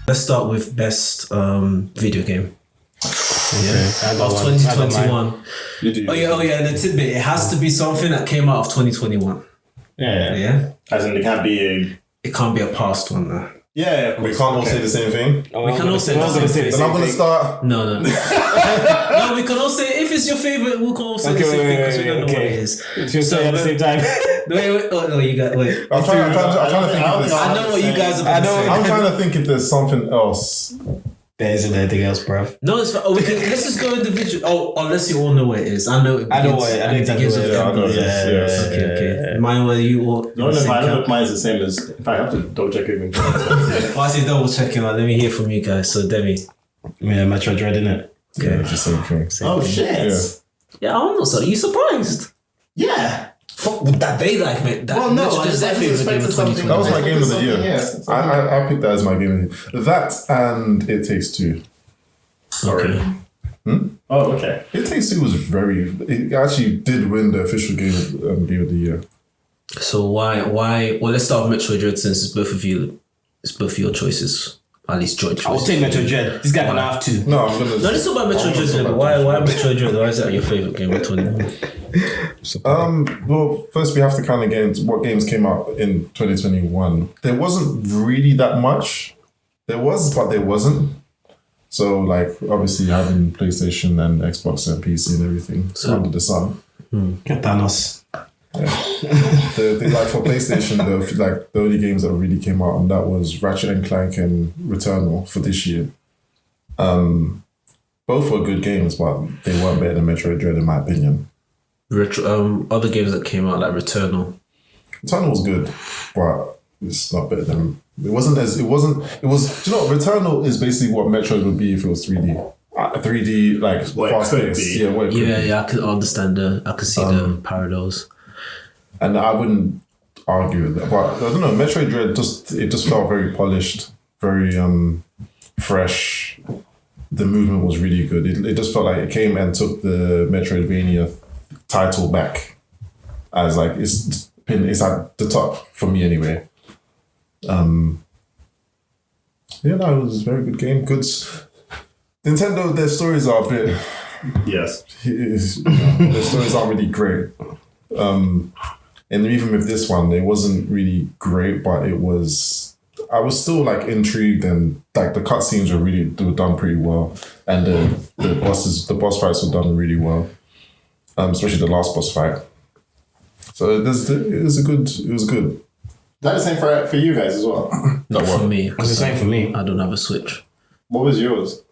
Let's start with best video game. Okay. Of 2021. You do. Oh yeah, the tidbit. It has to be something that came out of 2021. Yeah. As in, it can't be It can't be a past one though. Yeah, We can't all say the same thing. We can all say the same thing. Then I'm gonna start. No. No, we can all say if it's your favorite. We can all say the same thing because we don't know what it is. So at the same time. Wait. Oh no, you got wait. I'm trying to think of this. I know what you guys are about to say. I'm trying to think if there's something else. There isn't anything else, bruv. No, it's fine. Oh, let's just go individual. Oh, unless you all know what it is. I know. I know what it is. I know exactly what it is. Yeah, I know this. Okay. Mine, were you all? No, I don't know if mine is the same as. In fact, I have to double check even. Why is he double checking? Let me hear from you guys. So, Demi. Yeah, Metro Dread, innit? Okay. Yeah, it's the same thing. Oh shit! Yeah, I'm not so. You surprised? Yeah. Fuck, would that be like it? Well, no, I just expected something. That was my game of the year. Yeah. I picked that as my game of the year. That and It Takes Two. Okay. Oh, okay. It Takes Two was it actually did win the official game of the year. So why? Well, let's start with Metroid Dread since it's both of your choices. At least joint choices. I'll take Metro Dread. This guy gonna have to. No, I'm gonna. No, let's talk about Metroid Dread. Why Metroid Dread? Why is that your favorite game of 2021? Well, first we have to kind of get into what games came out in 2021. There wasn't really that much. There was, but there wasn't. So, like, obviously having PlayStation and Xbox and PC and everything under the sun. Thanos. The like for PlayStation, the only games that really came out, and that was Ratchet and Clank and Returnal for this year. Both were good games, but they weren't better than Metroid Dread in my opinion. Other games that came out like Returnal. Returnal was good, but it's not better than. It was. Do you know, Returnal is basically what Metroid would be if it was 3D. 3D like fast paced. Yeah, what it could be. I can understand I can see the parallels. And I wouldn't argue with that. But I don't know, Metroid Dread just felt very polished, very fresh. The movement was really good. It just felt like it came and took the Metroidvania title back. As like it's at the top for me anyway. It was a very good game. Good. Nintendo, their stories are a bit. Yes. Their stories aren't really great. And even with this one, it wasn't really great, but I was still like intrigued, and like the cutscenes were done pretty well, and the boss fights were done really well, especially the last boss fight. So it was good. Is that the same for you guys as well? Not for me. It's the same for me. I don't have a Switch. What was yours?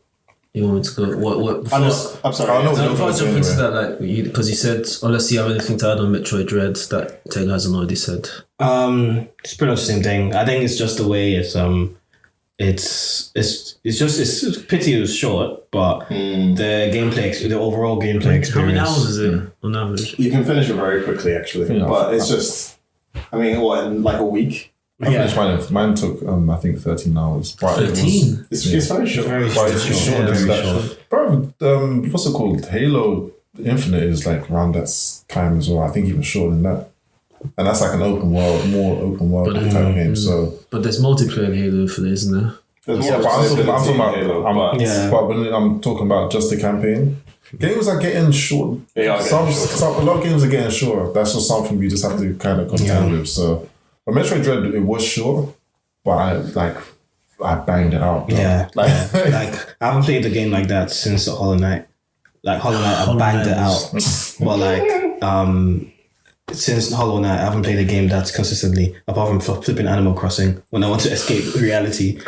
You want me to go? What? I'm sorry. Before I jump into that, like, because you said, unless you have anything to add on Metroid Dread that Teg hasn't already said. It's pretty much the same thing. I think it's just the way it's pity it was short, but the overall gameplay experience. How many hours is it on average? You can finish it very quickly, actually, but it's just. I mean, what, in like a week? I finished mine. Mine took I think 13 hours. 13. It's very short. Very short. Bro, what's it called? Halo Infinite is like around that time as well. I think even shorter than that. And that's like an more open world type game. So, but there's multiplayer in Halo Infinite, isn't there? But when I'm talking about just the campaign, games are getting short. They are getting short. A lot of games are getting short. That's just something we just have to kind of contend with. So, but Metroid Dread, it was short, but I banged it out. Bro. Yeah, like I haven't played the game like that since Hollow Knight. Like Hollow Knight, I banged it out. But like since Hollow Knight, I haven't played a game that's consistently, apart from flipping Animal Crossing when I want to escape reality.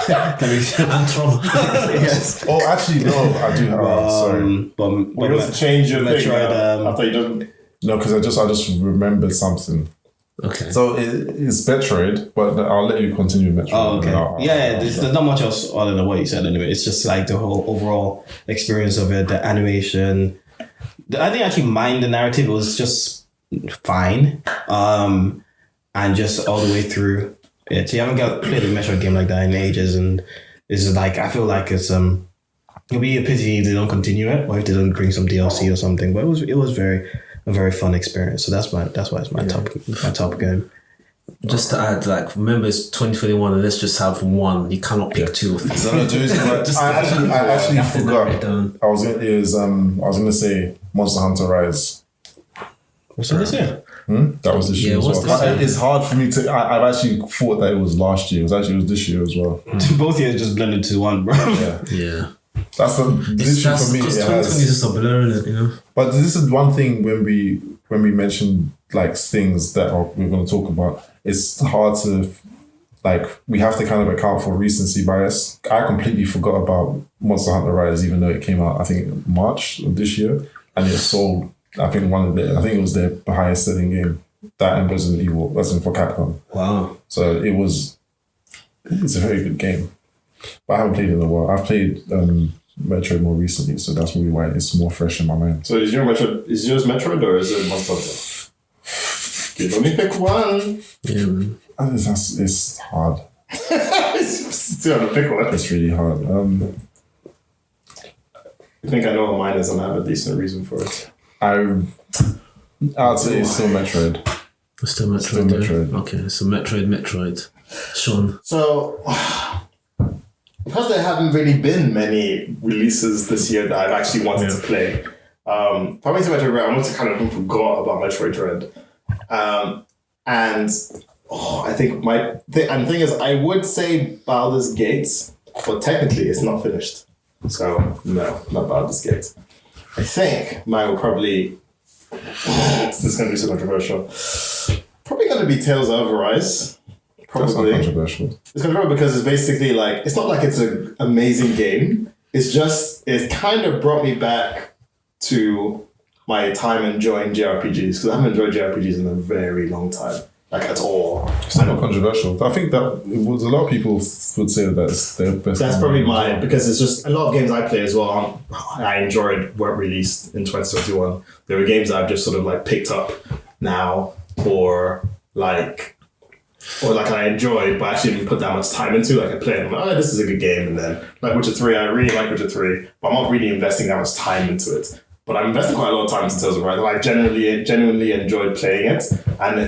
And Tron. Yes. Oh, actually, no, I do have. Sorry, but you have to change your thing. I thought you done. No, because I just remembered something. Okay. So it's Metroid, but I'll let you continue with Metroid. Oh, okay. There's not much else other than what you said anyway. It's just like the whole overall experience of it, the animation. I didn't actually mind the narrative. It was just fine. And just all the way through it. So you haven't played a Metroid game like that in ages, and it's like, I feel like it's it'll be a pity if they don't continue it, or if they don't bring some DLC or something. But it was a very fun experience. So that's why it's my top game. Just to add, like, remember it's 2021 and let's just have one. You cannot pick two or three. I actually forgot. I was gonna say Monster Hunter Rise. What's this year? That was this year as well. But it's hard for me to. I've actually thought that it was last year. It was this year as well. Both years just blended to one, bro. Yeah. That's the issue for me. Because 2020 is just a blur in it, you know. But this is one thing when we mention like things that we're going to talk about. It's hard to we have to kind of account for recency bias. I completely forgot about Monster Hunter Rise, even though it came out I think March of this year, and it sold. I think it was their highest selling game. That and Resident Evil, wasn't for Capcom. Wow. So it's a very good game. But I haven't played it in a while. I've played Metroid more recently, so that's maybe why it's more fresh in my mind. So is yours Metroid or is it Monster Hunter? You only pick one. Yeah, man. It's hard. Still have to pick one. It's really hard. I think I know what mine is and I have a decent reason for it. I'd say it's still Metroid. It's still Metroid. Yeah? Okay, so Metroid. Sean. So, because there haven't really been many releases this year that I've actually wanted to play, probably to Metroid Dread, I almost kind of forgot about Metroid Dread. And I think the thing is, I would say Baldur's Gate, but technically it's not finished. So, no, not Baldur's Gate. I think mine will probably. This is going to be so controversial. Probably going to be Tales of Arise. Probably. That's not controversial. It's controversial because it's basically like it's not like it's an amazing game. It's just it kind of brought me back to my time enjoying JRPGs because I haven't enjoyed JRPGs in a very long time, like at all. It's not controversial. I think that a lot of people would say that's their best. That's probably mine because it's just a lot of games I play as well. I enjoyed weren't released in 2021. There were games that I've just sort of like picked up now or I enjoyed, but I actually didn't put that much time into. Like I played, I'm like, this is a good game, and then like Witcher 3, I really like Witcher 3, but I'm not really investing that much time into it. But I'm investing quite a lot of time into Tales of Arise. I genuinely enjoyed playing it, and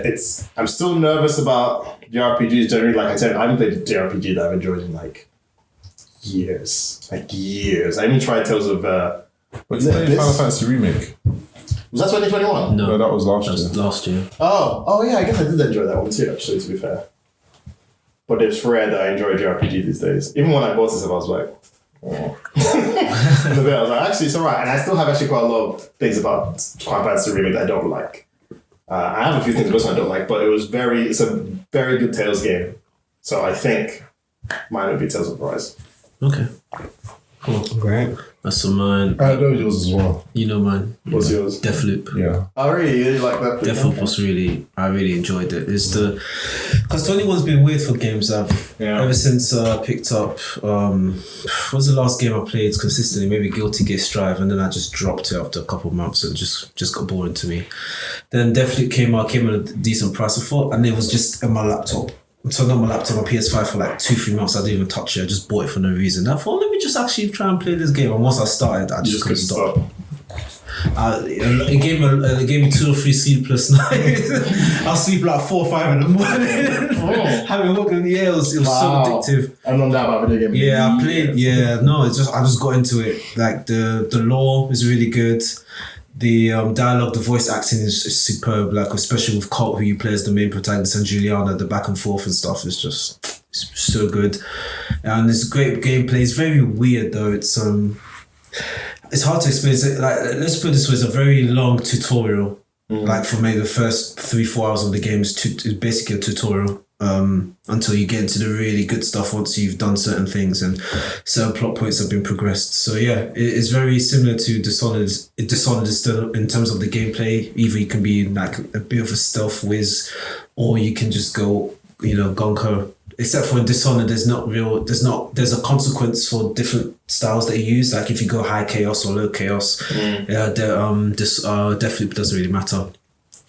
I'm still nervous about JRPGs generally. Like I said, I haven't played a JRPG that I've enjoyed in like years. I even tried Tales of. But you played Final Fantasy Remake. Was that 2021? No, that was last year. Last year. Oh yeah, I guess I did enjoy that one too, actually, to be fair. But it's rare that I enjoy JRPG these days. Even when I bought this, I was like, oh. I was like, actually, it's alright. And I still have actually quite a lot of things about Final Fantasy Remake that I don't like. I have a few things I don't like, but it's a very good Tales game. So I think mine would be Tales of Arise. Okay. Cool. Great. That's on mine. I know yours as well. You know mine. What's yours? Deathloop. Yeah. Oh, really? You really like that? Deathloop was I really enjoyed it. It's because 21's been weird for games. Ever since I picked up, what was the last game I played consistently? Maybe Guilty Gear Strive, and then I just dropped it after a couple of months. It just got boring to me. Then Deathloop came at a decent price, I thought, and it was just on my laptop. So not my laptop, my PS5 for like 2-3 months. I didn't even touch it. I just bought it for no reason. I thought, let me just actually try and play this game. And once I started, I just couldn't stop. It gave me 2 or 3 sleepless nights. I'll sleep like 4 or 5 in the morning. Having a look at it was so addictive. I'm not that about video game. Yeah, I played. Yeah, no, I just got into it. Like the lore is really good. The dialogue, the voice acting is superb. Like especially with Colt, who you play as the main protagonist, and Juliana, the back and forth and stuff is just so good. And it's great gameplay. It's very weird though. It's hard to explain. Let's put it this way: it's a very long tutorial. Like for maybe the first 3-4 hours of the game is basically a tutorial. Until you get into the really good stuff once you've done certain things and certain plot points have been progressed. So yeah, it's very similar to Dishonored. Dishonored is still in terms of the gameplay. Either you can be like a bit of a stealth whiz, or you can just go, gonko. Except for in Dishonored, there's a consequence for different styles that you use. Like if you go high chaos or low chaos, Deathloop doesn't really matter.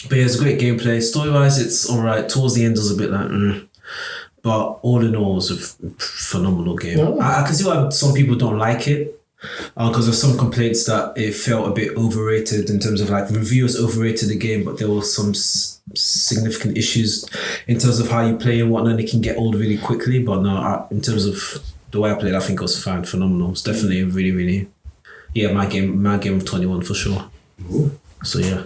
But yeah, it's a great gameplay. Story-wise, it's alright. Towards the end, it was a bit like, But all in all, it's a phenomenal game. I can see why some people don't like it. because there's some complaints that it felt a bit overrated in terms of like reviewers overrated the game, but there were some significant issues in terms of how you play and whatnot. And it can get old really quickly, but no, in terms of the way I played, I think it was fine, phenomenal. It's definitely really, really, my game of 21 for sure. So yeah.